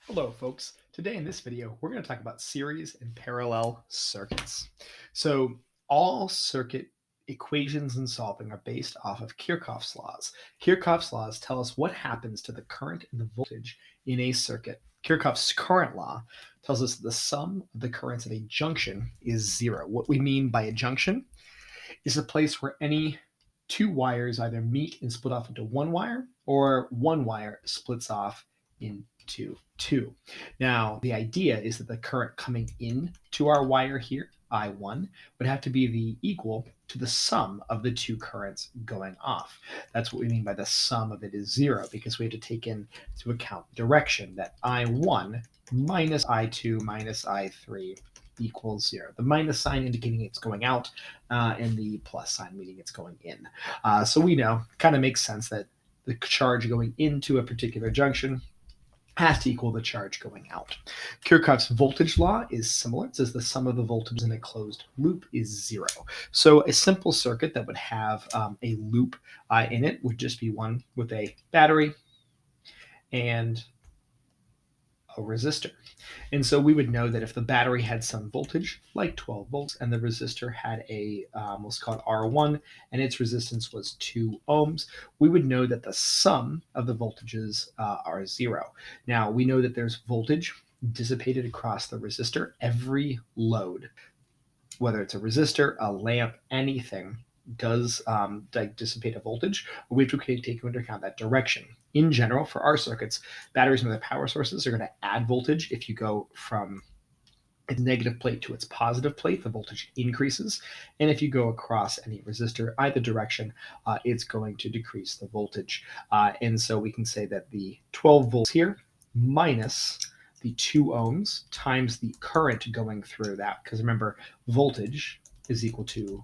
Hello, folks. Today in this video, we're going to talk about series and parallel circuits. So, all circuit equations and solving are based off of Kirchhoff's laws. Kirchhoff's laws tell us what happens to the current and the voltage in a circuit. Kirchhoff's current law tells us the sum of the currents at a junction is zero. What we mean by a junction is a place where any two wires either meet and split off into one wire, or one wire splits off into two. Now, the idea is that the current coming in to our wire here, I1, would have to be the equal to the sum of the two currents going off. That's what we mean by the sum of it is zero, because we have to take into account direction, that I1 minus I2 minus I3 equals zero. The minus sign indicating it's going out, and the plus sign meaning it's going in. So we know, kind of makes sense that the charge going into a particular junction has to equal the charge going out. Kirchhoff's voltage law is similar. It says the sum of the voltages in a closed loop is zero. So a simple circuit that would have a loop in it would just be one with a battery and a resistor. And so we would know that if the battery had some voltage, like 12 volts, and the resistor had a, let's call it R1, and its resistance was 2 ohms, we would know that the sum of the voltages are zero. Now, we know that there's voltage dissipated across the resistor. Every load, whether it's a resistor, a lamp, anything, does dissipate a voltage, which we can take into account that direction. In general, for our circuits, batteries and other power sources are going to add voltage. If you go from its negative plate to its positive plate, the voltage increases. And if you go across any resistor, either direction, it's going to decrease the voltage. And so we can say that the 12 volts here minus the 2 ohms times the current going through that, because remember, voltage is equal to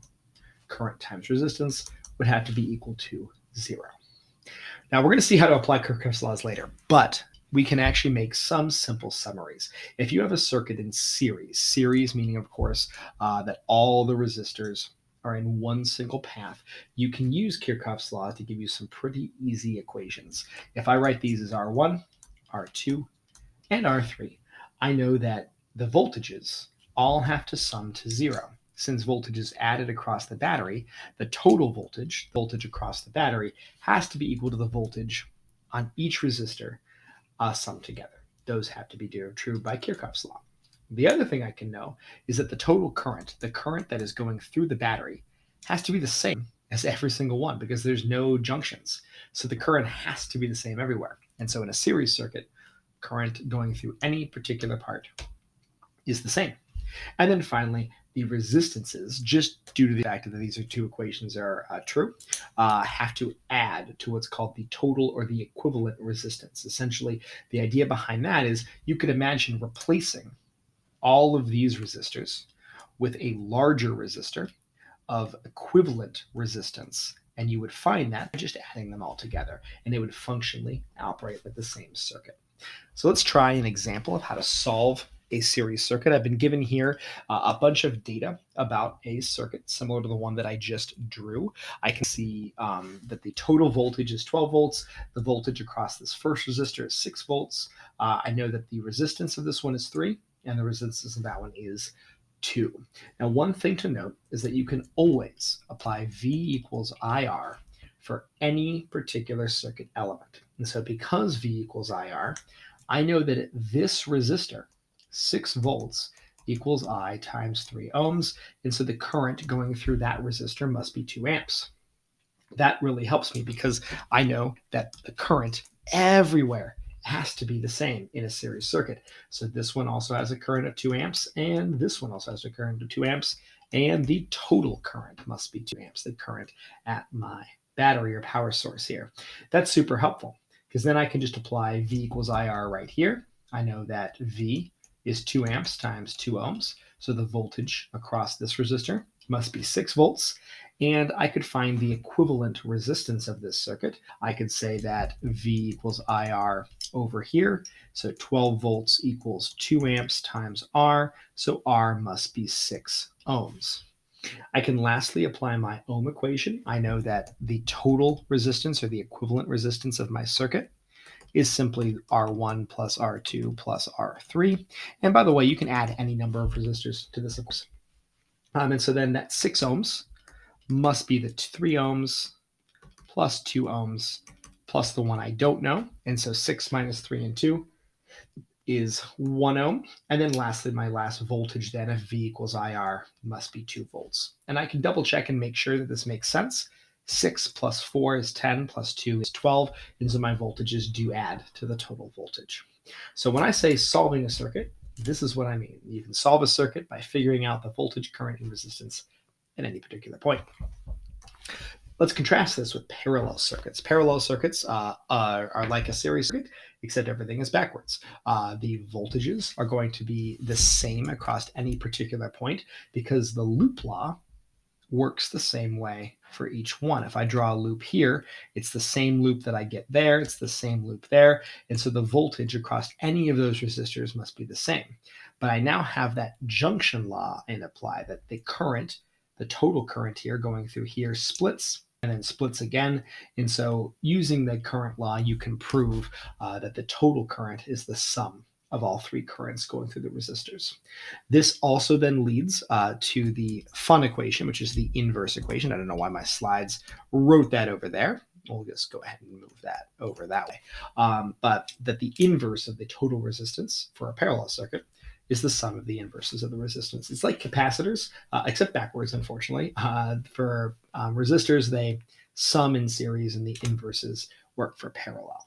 current times resistance, would have to be equal to zero. Now, we're going to see how to apply Kirchhoff's laws later, but we can actually make some simple summaries. If you have a circuit in series meaning, of course, that all the resistors are in one single path, you can use Kirchhoff's law to give you some pretty easy equations. If I write these as R1, R2, and R3, I know that the voltages all have to sum to zero. Since voltage is added across the battery, the total voltage across the battery, has to be equal to the voltage on each resistor summed together. Those have to be true by Kirchhoff's law. The other thing I can know is that the total current, the current that is going through the battery, has to be the same as every single one, because there's no junctions. So the current has to be the same everywhere. And so in a series circuit, current going through any particular part is the same. And then finally, the resistances, just due to the fact that these are two equations are true, have to add to what's called the total or the equivalent resistance. Essentially, the idea behind that is you could imagine replacing all of these resistors with a larger resistor of equivalent resistance, and you would find that by just adding them all together, and they would functionally operate like the same circuit. So let's try an example of how to solve a series circuit. I've been given here a bunch of data about a circuit similar to the one that I just drew. I can see that the total voltage is 12 volts. The voltage across this first resistor is 6 volts. I know that the resistance of this one is 3, and the resistance of that one is 2. Now, one thing to note is that you can always apply V equals IR for any particular circuit element. And so because V equals IR, I know that this resistor, 6 volts, equals I times 3 ohms. And so the current going through that resistor must be 2 amps. That really helps me because I know that the current everywhere has to be the same in a series circuit. So this one also has a current of 2 amps, and this one also has a current of 2 amps, and the total current must be 2 amps, the current at my battery or power source here. That's super helpful because then I can just apply V equals IR right here. I know that V is 2 amps times 2 ohms. So the voltage across this resistor must be 6 volts. And I could find the equivalent resistance of this circuit. I could say that V equals IR over here. So 12 volts equals 2 amps times R. So R must be 6 ohms. I can lastly apply my ohm equation. I know that the total resistance or the equivalent resistance of my circuit is simply R1 plus R2 plus R3. And by the way, you can add any number of resistors to this, of course. And so then that 6 ohms must be the 3 ohms plus 2 ohms plus the one I don't know. And so 6 minus 3 and 2 is 1 ohm. And then lastly, my last voltage then, if V equals IR, must be 2 volts. And I can double check and make sure that this makes sense. 6 plus 4 is 10, plus 2 is 12, and so my voltages do add to the total voltage. So when I say solving a circuit, this is what I mean. You can solve a circuit by figuring out the voltage, current, and resistance at any particular point. Let's contrast this with parallel circuits. Parallel circuits are like a series circuit, except everything is backwards. The voltages are going to be the same across any particular point because the loop law works the same way for each one. If I draw a loop here, it's the same loop that I get there, it's the same loop there, and so the voltage across any of those resistors must be the same. But I now have that junction law and apply that the current, the total current here going through here splits and then splits again. And so using the current law, you can prove that the total current is the sum of all 3 currents going through the resistors. This also then leads to the fun equation, which is the inverse equation. I don't know why my slides wrote that over there. We'll just go ahead and move that over that way. But that the inverse of the total resistance for a parallel circuit is the sum of the inverses of the resistance. It's like capacitors, except backwards, unfortunately. For resistors, they sum in series, and the inverses work for parallel.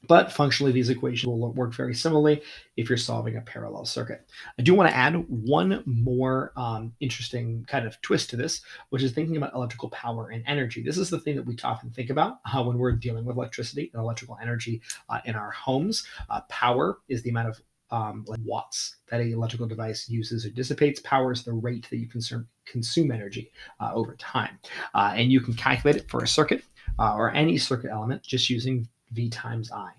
But functionally, these equations will work very similarly if you're solving a parallel circuit. I do want to add one more interesting kind of twist to this, which is thinking about electrical power and energy. This is the thing that we often think about when we're dealing with electricity and electrical energy in our homes. Power is the amount of watts that an electrical device uses or dissipates. Power is the rate that you consume energy over time. And you can calculate it for a circuit or any circuit element just using V times I.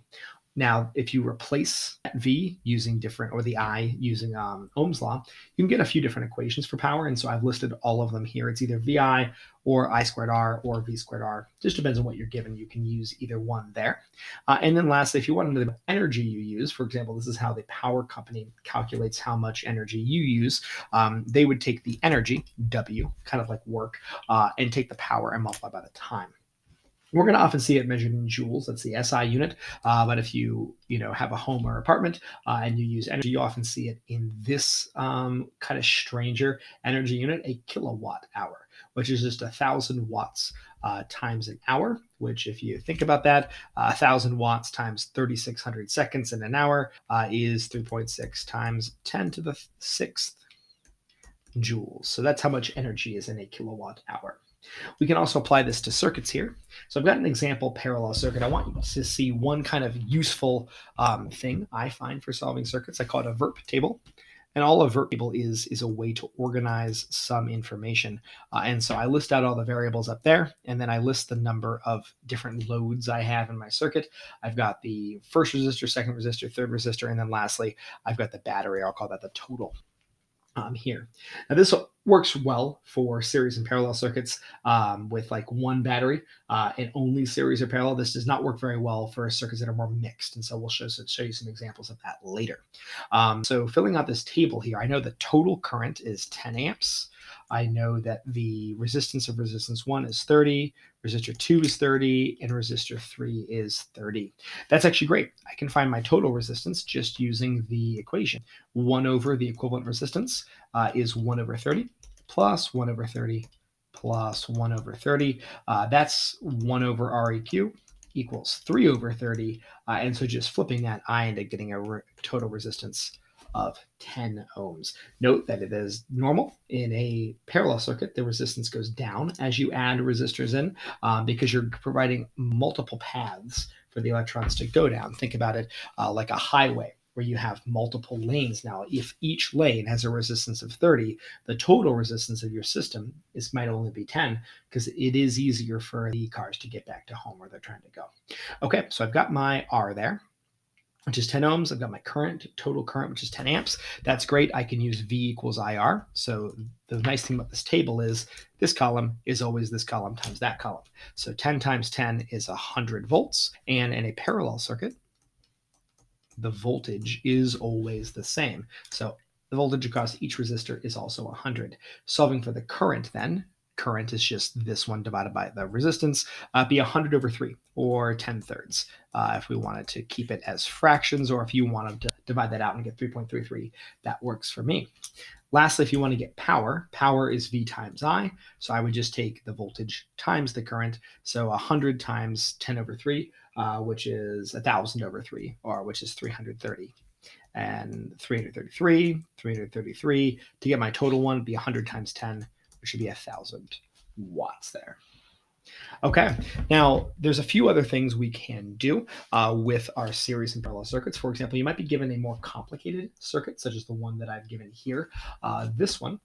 Now, if you replace that V using different, or the I using Ohm's law, you can get a few different equations for power. And so I've listed all of them here. It's either VI or I squared R or V squared R. Just depends on what you're given. You can use either one there. And then lastly, if you want to know the energy you use, for example, this is how the power company calculates how much energy you use. They would take the energy, W, kind of like work, and take the power and multiply by the time. We're going to often see it measured in joules. That's the SI unit. But if you have a home or apartment and you use energy, you often see it in this kind of stranger energy unit, a kilowatt hour, which is just 1,000 watts times an hour, which if you think about that, 1,000 watts times 3,600 seconds in an hour is 3.6 times 10 to the 6th joules. So that's how much energy is in a kilowatt hour. We can also apply this to circuits here. So I've got an example parallel circuit. I want you to see one kind of useful thing I find for solving circuits. I call it a VERP table. And all a VERP table is a way to organize some information. And so I list out all the variables up there, and then I list the number of different loads I have in my circuit. I've got the first resistor, second resistor, third resistor, and then lastly, I've got the battery. I'll call that the total. Here. Now this works well for series and parallel circuits with like one battery and only series or parallel. This does not work very well for circuits that are more mixed, and so we'll show you some examples of that later. So filling out this table here, I know the total current is 10 amps. I know that the resistance of resistance 1 is 30, resistor 2 is 30, and resistor 3 is 30. That's actually great. I can find my total resistance just using the equation. 1 over the equivalent resistance is 1 over 30 plus 1 over 30 plus 1 over 30. That's 1 over REQ equals 3 over 30. And so just flipping that I into getting a total resistance of 10 ohms. Note that it is normal in a parallel circuit. The resistance goes down as you add resistors in because you're providing multiple paths for the electrons to go down. Think about it like a highway where you have multiple lanes. Now, if each lane has a resistance of 30, the total resistance of your system might only be 10 because it is easier for the cars to get back to home where they're trying to go. Okay, so I've got my R there. which is 10 ohms. I've got my current, total current, which is 10 amps. That's great. I can use V equals IR. So the nice thing about this table is this column is always this column times that column. So 10 times 10 is 100 volts. And in a parallel circuit, the voltage is always the same. So the voltage across each resistor is also 100. Solving for the current then, current is just this one divided by the resistance, be 100 over 3, or 10 thirds, if we wanted to keep it as fractions, or if you wanted to divide that out and get 3.33, that works for me. Lastly, if you want to get power, power is V times I. So I would just take the voltage times the current. So 100 times 10 over 3, which is 1,000 over 3, or which is 330. And 333, 333. To get my total one, it'd be 100 times 10, which should be 1,000 watts there. Okay, now there's a few other things we can do with our series and parallel circuits. For example, you might be given a more complicated circuit, such as the one that I've given here. This one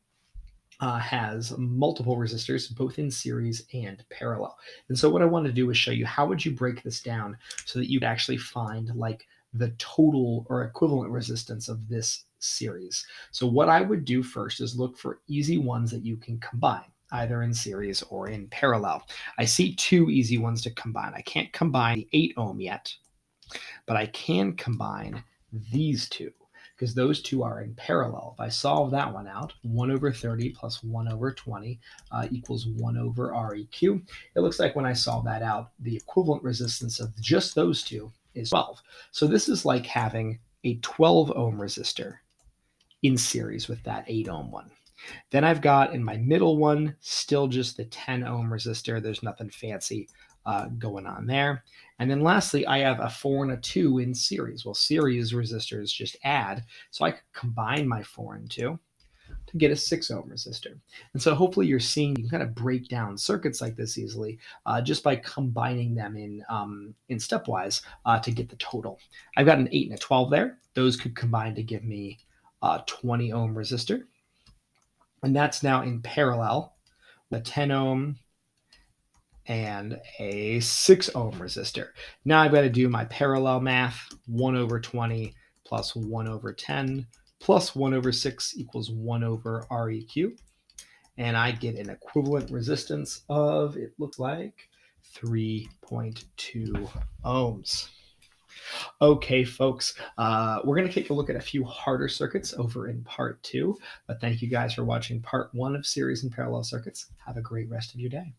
has multiple resistors, both in series and parallel. And so what I want to do is show you how would you break this down so that you'd actually find like the total or equivalent resistance of this series. So what I would do first is look for easy ones that you can combine, either in series or in parallel. I see two easy ones to combine. I can't combine the 8 ohm yet, but I can combine these two because those two are in parallel. If I solve that one out, 1 over 30 plus 1 over 20 equals 1 over Req. It looks like when I solve that out, the equivalent resistance of just those two is 12. So this is like having a 12 ohm resistor in series with that 8 ohm one. Then I've got in my middle one, still just the 10 ohm resistor. There's nothing fancy going on there. And then lastly, I have a 4 and a 2 in series. Well, series resistors just add. So I could combine my 4 and 2 to get a 6 ohm resistor. And so hopefully you're seeing you can kind of break down circuits like this easily just by combining them in stepwise to get the total. I've got an 8 and a 12 there. Those could combine to give me a 20 ohm resistor. And that's now in parallel, a 10 ohm and a 6 ohm resistor. Now I've got to do my parallel math. 1 over 20 plus 1 over 10 plus 1 over 6 equals 1 over Req. And I get an equivalent resistance of, it looks like, 3.2 ohms. Okay, folks, we're going to take a look at a few harder circuits over in part 2. But thank you guys for watching part 1 of series and parallel circuits. Have a great rest of your day.